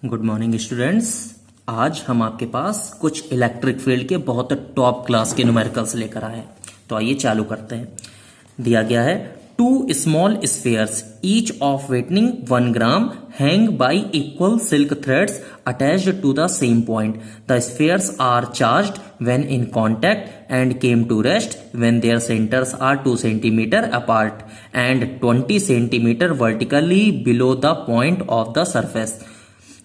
Good morning students. आज हम आपके पास कुछ इलेक्ट्रिक फील्ड के बहुत टॉप क्लास के न्यूमेरिकल्स लेकर आए हैं। तो आइए चालू करते हैं। दिया गया है two small spheres each of weighting 1 gram hang by equal silk threads attached to the same point. The spheres are charged when in contact and came to rest when their centers are 2 centimeter apart and 20 centimeter vertically below the point of the surface।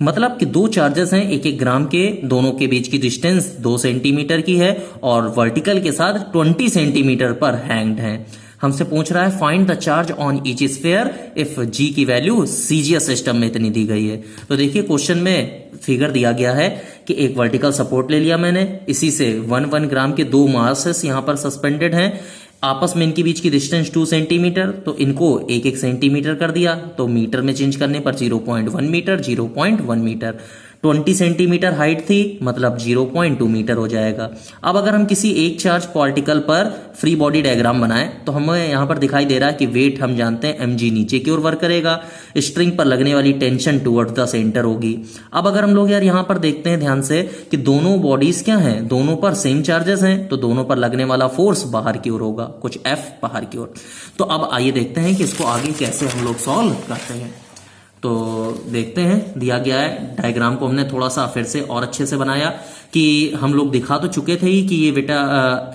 मतलब कि दो charges हैं 1-1 ग्राम के, दोनों के बीच की distance 2 centimetre की है और वर्टिकल के साथ 20 सेंटीमीटर पर हैंग्ड हैं। हमसे पूछ रहा है find the charge on each sphere if G की वैल्यू सीजीएस सिस्टम में इतनी दी गई है। तो देखिए क्वेश्चन में फिगर दिया गया है कि एक वर्टिकल सपोर्ट ले लिया मैंने, इसी से 1-1 ग्राम के दो मासेस यहां पर सस्पेंडेड हैं, आपस में इनके बीच की डिस्टेंस 2 सेंटीमीटर, तो इनको 1-1 सेंटीमीटर कर दिया, तो मीटर में चेंज करने पर 0.1 मीटर 0.1 मीटर। 20 सेंटीमीटर हाइट थी मतलब 0.2 मीटर हो जाएगा। अब अगर हम किसी एक चार्ज पार्टिकल पर फ्री बॉडी डायग्राम बनाएं तो हमें यहां पर दिखाई दे रहा है कि वेट हम जानते हैं mg नीचे की ओर वर्क करेगा, स्ट्रिंग पर लगने वाली टेंशन टुवर्ड्स द सेंटर होगी। अब अगर हम लोग यार यहां पर देखते हैं ध्यान से कि दोनों बॉडीज क्या हैं, दोनों पर सेम चार्जेस हैं, तो दोनों पर लगने वाला फोर्स बाहर की ओर होगा, कुछ F बाहर की ओर। तो अब आइए देखते हैं कि इसको आगे कैसे हम लोग सॉल्व करते हैं। तो देखते हैं, दिया गया है डायग्राम को हमने थोड़ा सा फिर से और अच्छे से बनाया कि हम लोग दिखा तो चुके थे ही कि ये बेटा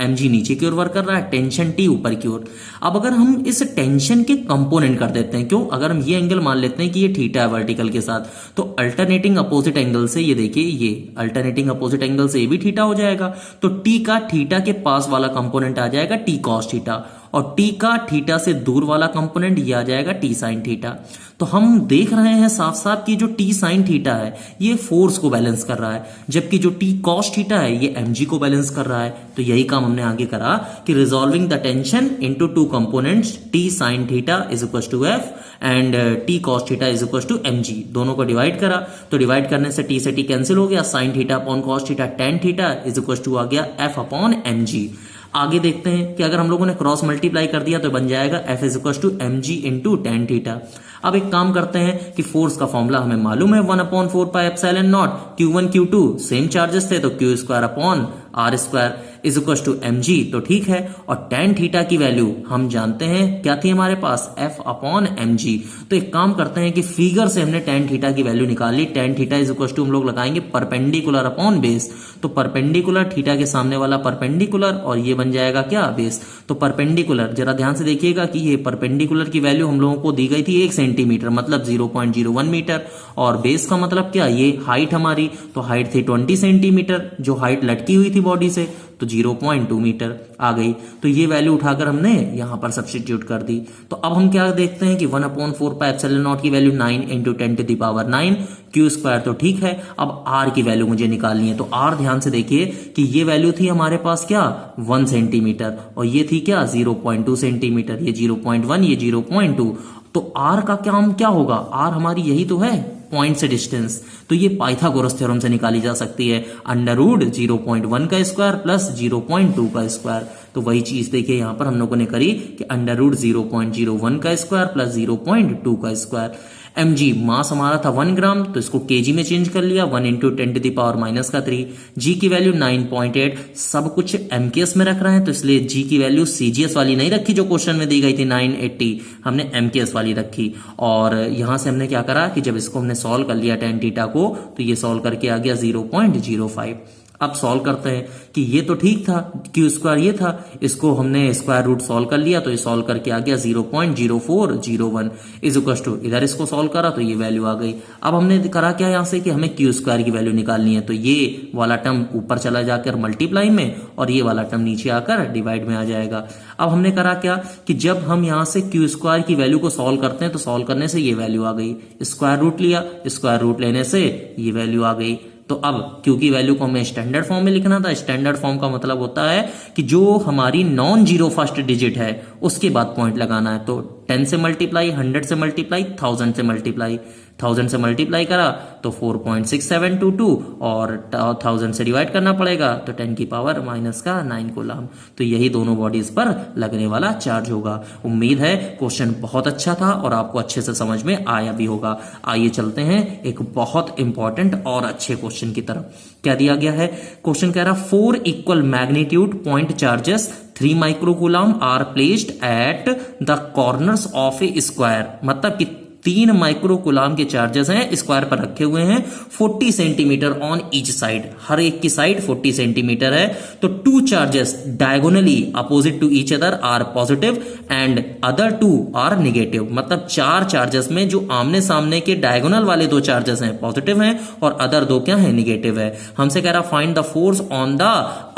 mg नीचे की ओर वर्क कर रहा है, टेंशन T ऊपर की ओर। अब अगर हम इस टेंशन के कंपोनेंट कर देते हैं, क्यों, अगर हम ये एंगल मान लेते हैं कि ये थीटा है वर्टिकल के साथ, तो अल्टरनेटिंग अपोजिट एंगल से ये देखिए, ये अल्टरनेटिंग अपोजिट एंगल से ये भी थीटा हो जाएगा, तो T का थीटा के पास वाला कंपोनेंट आ जाएगा T कॉस थीटा, और T का थीटा से दूर वाला कंपोनेंट ये आ जाएगा T साइन थीटा। तो हम देख रहे हैं साफ साफ कि जो T साइन थीटा है ये फोर्स को बैलेंस कर रहा है, जबकि जो T कॉस थीटा है ये mg को बैलेंस कर रहा है। तो यही काम हमने आगे करा कि resolving the tension into two components T sine theta is equal to F and T cos theta is equal to mg, दोनों को डिवाइड करा, तो डिवाइड करने से T से T कैंसिल हो गया, sine theta upon cos theta tan theta is equal to आ गया F अपॉन mg। आगे देखते हैं कि अगर हम लोगों ने क्रॉस मल्टीप्लाई कर दिया तो बन जाएगा F is equal to mg into tan theta. अब एक काम करते हैं कि फोर्स का फॉर्मूला हमें मालूम है 1/4 pi epsilon not, Q1 Q2 same charges थे तो Q square upon R square is equal to mg, तो ठीक है। और टेन थीटा की वैल्यू हम जानते हैं क्या थी हमारे पास, F अपॉन mg। तो एक काम करते हैं कि फिगर से हमने टेन थीटा की वैल्यू निकाल ली, tan theta is equal to हम लोग लगाएंगे परपेंडिकुलर अपॉन बेस, तो परपेंडिकुलर थीटा के सामने वाला परपेंडिकुलर और ये बन जाएगा क्या, बेस। तो परपेंडिकुलर जरा ध्यान से देखिएगा कि ये परपेंडिकुलर की वैल्यू हम लोगों को दी गई थी 1 सेंटीमीटर मतलब 0.01 मीटर, और बेस का मतलब क्या, ये हाइट हमारी, तो हाइट थी 20 सेंटीमीटर, जो हाइट लटकी हुई थी बॉडी से, तो 0.2 मीटर आ गई। तो ये वैल्यू उठाकर हमने यहां पर सब्स्टिट्यूट कर दी। तो अब हम क्या देखते हैं कि 1/4 पाई एप्सिलॉन नॉट की value 9 into 10 to the power 9 Q square, तो ठीक है। अब R की वैल्यू मुझे निकालनी है, तो R ध्यान से देखिए कि ये वैल्यू थी हमारे पास क्या 1 सेंटीमीटर और ये थी क्या 0.2 सेंटीमीटर, ये 0.1 ये 0.2, तो R का काम क्या होगा, R हमारी यही तो है पॉइंट से डिस्टेंस, तो ये पाइथागोरस थ्योरम से निकाली जा सकती है, अंडर रूट 0.1 का स्क्वायर प्लस 0.2 का स्क्वायर। तो वही चीज देखिए यहां पर हम लोगों ने करी कि अंडर रूट 0.01 का स्क्वायर प्लस 0.2 का स्क्वायर। mg मास हमारा था 1 ग्राम, तो इसको kg में चेंज कर लिया, 1 into 10 to the power minus का 3। g की वैल्यू 9.8, सब कुछ mks में रख रहे हैं तो इसलिए g की वैल्यू cgs वाली नहीं रखी जो क्वेश्चन में दी गई थी 980, हमने mks वाली रखी। और यहां से हमने क्या करा कि जब इसको हमने सॉल्व कर लिया tan थीटा को, तो ये सॉल्व करके आ गया 0.05। अब सॉल्व करते हैं कि ये तो ठीक था, Q स्क्वायर ये था, इसको हमने स्क्वायर रूट सॉल्व कर लिया तो ये सॉल्व करके आ गया 0.0401 इज इक्वल टू, इधर इसको सॉल्व करा तो ये वैल्यू आ गई। अब हमने करा क्या यहां से कि हमें Q स्क्वायर की वैल्यू निकालनी है, तो ये वाला टर्म ऊपर चला जाकर मल्टीप्लाई में और ये वाला टर्म नीचे आकर डिवाइड में आ जाएगा। अब हमने करा क्या कि जब हम यहां से Q स्क्वायर की वैल्यू को सॉल्व करते हैं तो सॉल्व करने से ये वैल्यू आ गई, स्क्वायर रूट लिया, स्क्वायर रूट लेने से ये वैल्यू आ गई। तो अब Q की वैल्यू को हमें स्टैंडर्ड फॉर्म में लिखना था, स्टैंडर्ड फॉर्म का मतलब होता है कि जो हमारी नॉन जीरो फर्स्ट डिजिट है उसके बाद पॉइंट लगाना है, तो 10 से मल्टीप्लाई, 100 से मल्टीप्लाई, 1000 से मल्टीप्लाई, 1000 से मल्टीप्लाई करा तो 4.6722 और 1000 से डिवाइड करना पड़ेगा तो 10 की पावर माइनस का 9 कूलम। तो यही दोनों बॉडीज पर लगने वाला चार्ज होगा। उम्मीद है क्वेश्चन बहुत अच्छा था और आपको अच्छे से समझ में आया भी होगा। आइए चलते हैं एक बहुत इंपॉर्टेंट और अच्छे क्वेश्चन की तरफ। क्या दिया गया है? क्वेश्चन कह रहा 4 equal magnitude point charges 3 microcoulomb are placed at the corners of a square. मतलब कि 3 माइक्रोकूलम के चार्जेस हैं स्क्वायर पर रखे हुए हैं 40 सेंटीमीटर ऑन ईच साइड, हर एक की साइड 40 सेंटीमीटर है। तो 2 charges diagonally opposite to each other are positive and other 2 are negative. मतलब 4 चार्जेस में जो आमने सामने के डायगोनल वाले 2 चार्जेस हैं पॉजिटिव हैं और अदर 2 क्या है? नेगेटिव है। हमसे कह रहा find the force on the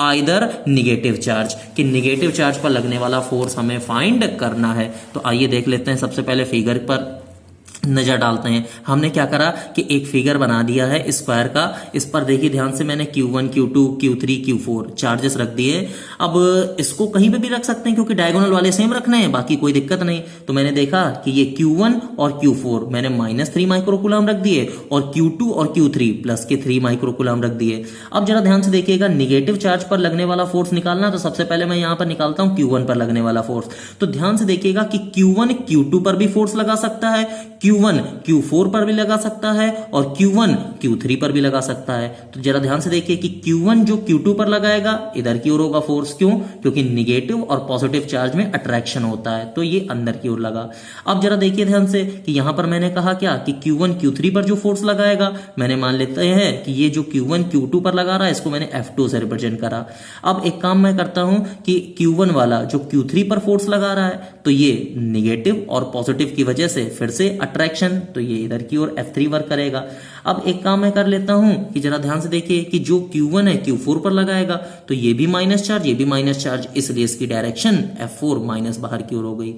either negative charge, कि नेगेटिव चार्ज पर लगने वाला फोर्स हमें फाइंड करना है। तो आइए देख लेते हैं। सबसे पहले फिगर पर नजर डालते हैं। हमने क्या करा कि एक फिगर बना दिया है स्क्वायर का। इस पर देखिए ध्यान से, मैंने Q1, Q2, Q3, Q4 charges रख दिए। अब इसको कहीं पे भी रख सकते हैं क्योंकि डायगोनल वाले सेम रखने हैं, बाकी कोई दिक्कत नहीं। तो मैंने देखा कि ये Q1 और Q4 मैंने -3 माइक्रोकूलम रख दिए और Q2 और Q3 प्लस के 3 माइक्रोकूलम रख दिए। अब जरा ध्यान से देखिएगा, निगेटिव चार्ज पर लगने वाला फोर्स निकालना, तो सबसे पहले मैं यहां पर निकालता हूं Q1 पर लगने वाला फोर्स। तो ध्यान से देखिएगा कि Q1 Q2 पर भी फोर्स लगा सकता है, Q1 Q4 पर भी लगा सकता है और Q1 Q3 पर भी लगा सकता है। तो जरा ध्यान से देखिए कि Q1 जो Q2 पर लगाएगा इधर की ओर होगा फोर्स। क्यों? क्योंकि निगेटिव और पॉजिटिव चार्ज में अट्रैक्शन होता है, तो ये अंदर की ओर लगा। अब जरा देखिए ध्यान से कि यहां पर मैंने कहा क्या कि Q1 Q3 पर जो फोर्स लगाएगा, मैंने मान लेते हैं कि ये जो Q1 Q2 पर लगा रहा है इसको मैंने F2 से रिप्रेजेंट करा। अब एक काम मैं करता हूं कि Q1 वाला जो Q3 पर फोर्स लगा रहा है तो ये निगेटिव और पॉजिटिव की वजह से फिर से अट्रैक्शन, तो ये इधर की ओर F3 वर्क करेगा। अब एक काम मैं कर लेता हूं कि जरा ध्यान से देखिए कि जो Q1 है Q4 पर लगाएगा तो ये भी माइनस चार्ज, ये भी माइनस चार्ज, इसलिए इसकी डायरेक्शन F4 माइनस बाहर की ओर हो गई।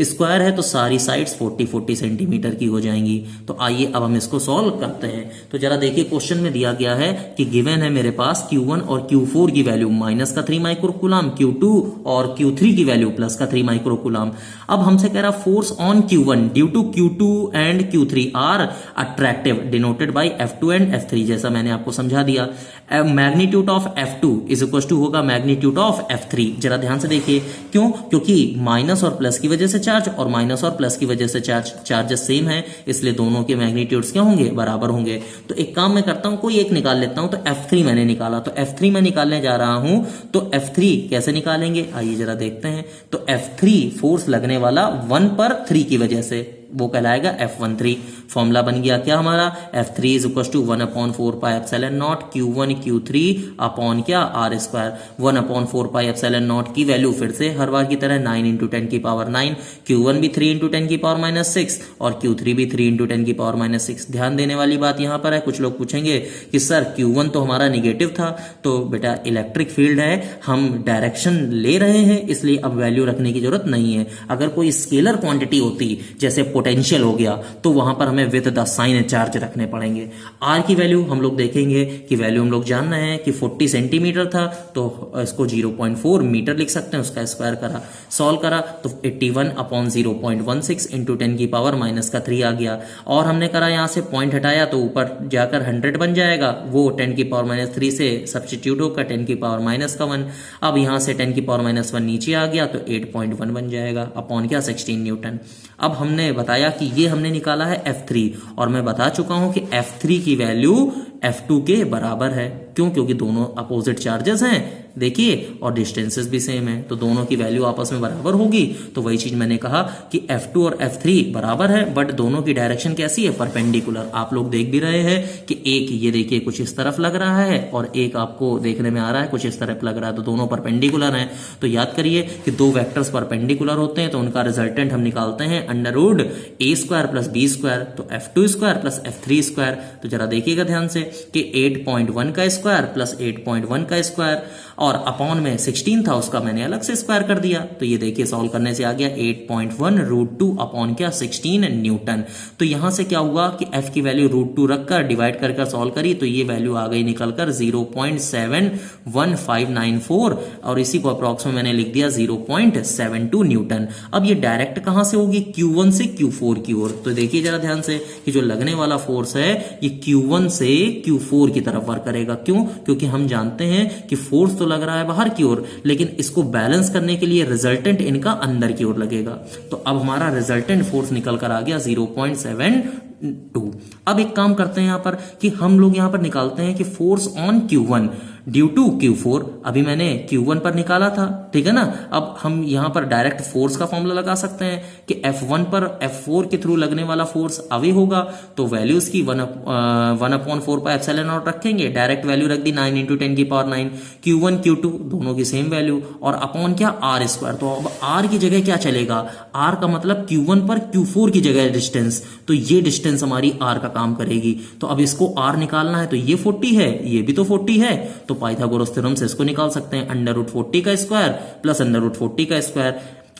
स्क्वायर है तो सारी साइड्स 40-40 सेंटीमीटर की हो जाएंगी। तो आइए अब हम इसको सॉल्व करते हैं। तो जरा देखिए क्वेश्चन में दिया गया है कि गिवन है मेरे पास Q1 और Q4 की वैल्यू माइनस का 3 माइक्रोकूलम, Q2 और Q3 की वैल्यू प्लस का 3 माइक्रोकूलम। अब हमसे कह रहा force on Q1 due to Q2 and Q3 are attractive denoted by F2 and F3, जैसा मैंने आपको समझा दिया। Magnitude of F2 is equal to होगा मैग्नीट्यूड ऑफ F3। जरा ध्यान से देखिए, क्यों? क्योंकि माइनस और प्लस की वजह से चार्ज और माइनस और प्लस की वजह से चार्जेस सेम है, इसलिए दोनों के मैग्नीट्यूड्स क्या होंगे? बराबर होंगे। तो एक काम मैं करता हूं, कोई एक निकाल लेता हूं। तो F3 मैंने निकाला, तो F3 मैं निकालने जा रहा हूं। तो F3 कैसे निकालेंगे आइए जरा देखते हैं। तो F3 फोर्स लगने वाला 1 पर 3 की वजह से, वो कहलाएगा F13। फॉर्मूला बन गया क्या हमारा? F3 is equal to 1/4 pi epsilon not Q1 Q3 upon क्या? R square. 1/4 pi epsilon not की वैल्यू फिर से हर बार की तरह 9 × 10 की पावर 9, Q1 भी 3 × 10 की पावर -6 और Q3 भी 3 × 10 की पावर -6। ध्यान देने वाली बात यहां पर है, कुछ लोग पूछेंगे कि सर Q1 तो हमारा निगेटिव था। तो बेटा इलेक्ट्रिक फील्ड है, हम डायरेक्शन ले रहे हैं, इसलिए अब वैल्यू रखने की जरूरत नहीं है। अगर कोई स्केलर क्वांटिटी होती जैसे पोटेंशियल हो गया तो वहां पर हमें विद द साइन चार्ज रखने पड़ेंगे। आर की वैल्यू हम लोग देखेंगे कि वैल्यू हम लोग जानना है कि 40 सेंटीमीटर था, तो इसको 0.4 मीटर लिख सकते हैं, उसका स्क्वायर करा, सॉल्व करा तो 81/0.16 × 10 की पावर -3 आ गया। और हमने करा यहां से पॉइंट हटाया तो ऊपर जाकर 100 बन जाएगा, वो 10 की पावर -3 से सब्स्टिट्यूट होकर 10 की पावर -1। अब यहां से 10 की पावर -1 नीचे आ गया तो 8.1 बन जाएगा अपॉन क्या? 16 न्यूटन। अब हमने बताया कि ये हमने निकाला है F3 और मैं बता चुका हूं कि F3 की वैल्यू F2 के बराबर है। क्यों? क्योंकि दोनों अपोजिट चार्जेस हैं देखिए और डिस्टेंसेस भी सेम है, तो दोनों की वैल्यू आपस में बराबर होगी। तो वही चीज मैंने कहा कि F2 और F3 बराबर है, बट दोनों की डायरेक्शन कैसी है? परपेंडिकुलर। आप लोग देख भी रहे हैं कि एक ये देखिए कुछ इस तरफ लग रहा है और एक आपको देखने में आ रहा है कुछ इस तरफ लग रहा है, तो दोनों परपेंडिकुलर हैं। तो याद करिए कि दो वेक्टर्स परपेंडिकुलर होते हैं तो उनका रिजल्टेंट हम निकालते हैं √a² + b², तो F2² + F3²। तो जरा देखिएगा ध्यान से कि 8.1 का स्क्वायर प्लस 8.1 का स्क्वायर, और अपॉन में 16 था उसका मैंने अलग से स्क्वायर कर दिया। तो ये देखिए सॉल्व करने से आ गया 8.1 रूट 2 अपॉन क्या 16 न्यूटन। तो यहां से क्या हुआ कि f की वैल्यू रूट 2 रखकर डिवाइड कर सॉल्व करी तो ये वैल्यू आ गई निकलकर 0.71594, और इसी को अप्रॉक्स में मैंने लिख दिया 0.72 न्यूटन। अब ये डायरेक्ट कहां से होगी, Q1 से Q4 की ओर। तो देखिए जरा ध्यान से कि जो लगने वाला फोर्स है ये Q1 से Q4 की तरफ वर्क करेगा। क्यों? क्योंकि हम जानते हैं कि फोर्स तो लग रहा है बाहर की ओर, लेकिन इसको बैलेंस करने के लिए रिजल्टेंट इनका अंदर की ओर लगेगा। तो अब हमारा रिजल्टेंट फोर्स निकल कर आ गया 0.72। अब एक काम करते हैं यहां पर कि हम लोग यहां पर निकालते हैं कि force on Q1 due to Q4, अभी मैंने Q1 पर निकाला था, ठीक है ना। अब हम यहां पर डायरेक्ट फोर्स का फॉर्मूला लगा सकते हैं कि F1 पर F4 के थ्रू लगने वाला फोर्स अवे होगा, तो वैल्यूज की 1/4 रखेंगे, डायरेक्ट वैल्यू रख दी 9 × 10⁹, Q1 Q2 दोनों की सेम वैल्यू, और अपॉन क्या R स्क्वायर। तो अब R की जगह क्या चलेगा, R का मतलब Q1 पर Q4 की जगह डिस्टेंस, तो ये डिस्टेंस हमारी R का काम करेगी। तो अब इसको R निकालना है, तो ये 40 है, ये भी तो 40 है, तो पाइथागोरस थ्योरम से इसको निकाल सकते हैं, √40 का स्क्वायर प्लस √40 का स्क्वायर।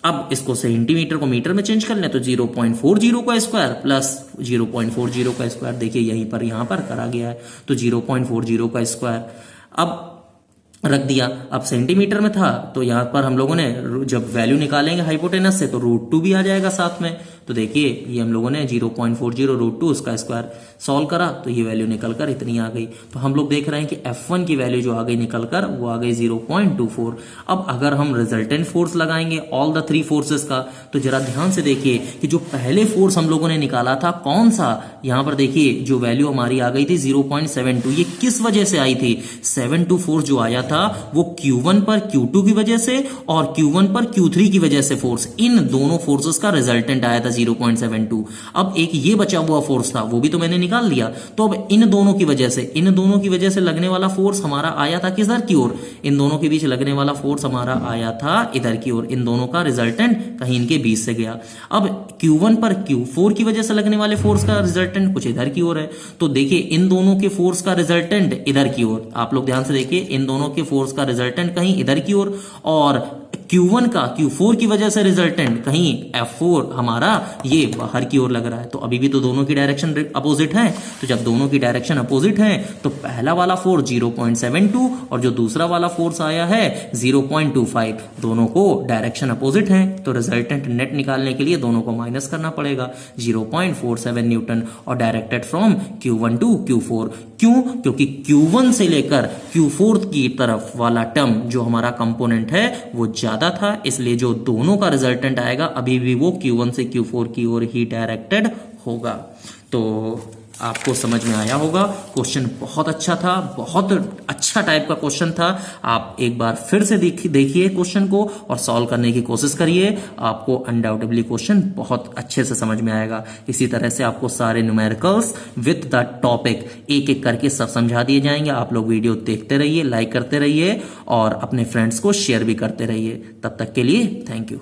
अब इसको सेंटीमीटर को मीटर में चेंज कर लें तो 0.40 का स्क्वायर प्लस 0.40 का स्क्वायर, देखिए यहीं पर यहां पर करा गया है, तो 0.40 का स्क्वायर अब रख दिया। अब सेंटीमीटर में था तो यहां पर हम लोगों ने जब वैल्यू निकालेंगे हाइपोटेनस से तो √2 भी आ जाएगा साथ में। तो देखिए ये हम लोगों ने 0.40 √2 उसका स्क्वायर सॉल्व करा तो ये वैल्यू निकलकर इतनी आ गई। तो हम लोग देख रहे हैं कि F1 की वैल्यू जो आ गई निकलकर वो आ गई 0.24। अब अगर हम रिजल्टेंट फोर्स लगाएंगे ऑल द 3 फोर्सेस का, तो जरा ध्यान से देखिए कि जो पहले फोर्स हम लोगों ने निकाला था कौन सा, यहां पर देखिए जो वैल्यू हमारी आ गई थी 0.72, ये किस वजह से आई थी, 72 फोर्स जो आया था वो Q1 पर Q2 की वजह से और Q1 पर Q3 की वजह से फोर्स, इन दोनों फोर्सेस का रिजल्टेंट आया था 0.72। अब एक ये बचा हुआ फोर्स था वो भी तो मैंने निकाल लिया, तो अब इन दोनों की वजह से लगने वाला फोर्स हमारा आया था किधर की ओर, इन दोनों के बीच लगने वाला फोर्स हमारा आया था इधर की ओर, इन दोनों का रिजल्टेंट कहीं इनके बीच से गया। अब Q1 पर Q4 की वजह से लगने वाले फोर्स का रिजल्टेंट कुछ इधर की ओर है, तो देखिए इन दोनों के फोर्स का रिजल्टेंट इधर की ओर, आप लोग ध्यान से देखिए इन दोनों के फोर्स का रिजल्टेंट कहीं इधर की ओर, और Q1 का Q4 की वजह से रिजल्टेंट कहीं F4 हमारा ये बाहर की ओर लग रहा है। तो अभी भी तो दोनों की डायरेक्शन अपोजिट है, तो जब दोनों की डायरेक्शन अपोजिट है तो पहला वाला फोर्स 0.72 और जो दूसरा वाला फोर्स आया है 0.25, दोनों को डायरेक्शन अपोजिट है, तो रिजल्टेंट नेट निकालने के लिए दोनों को माइनस करना पड़ेगा 0.47 न्यूटन, और directed from Q1 to Q4। क्यों? क्योंकि Q1 से लेकर Q4 की तरफ वाला टर्म जो हमारा कंपोनेंट है वो ज्यादा था, इसलिए जो दोनों का रिजल्टेंट आएगा अभी भी वो Q1 से Q4 की ओर ही डायरेक्टेड होगा। तो आपको समझ में आया होगा, क्वेश्चन बहुत अच्छा था, बहुत अच्छा टाइप का क्वेश्चन था। आप एक बार फिर से देखिए क्वेश्चन को और सॉल्व करने की कोशिश करिए, आपको अनडाउटेबली क्वेश्चन बहुत अच्छे से समझ में आएगा। इसी तरह से आपको सारे न्यूमेरिकल्स विद द टॉपिक एक एक करके सब समझा दिए जाएंगे। आप लोग वीडियो देखते रहिए, लाइक करते रहिए और अपने फ्रेंड्स को शेयर भी करते रहिए। तब तक के लिए थैंक यू।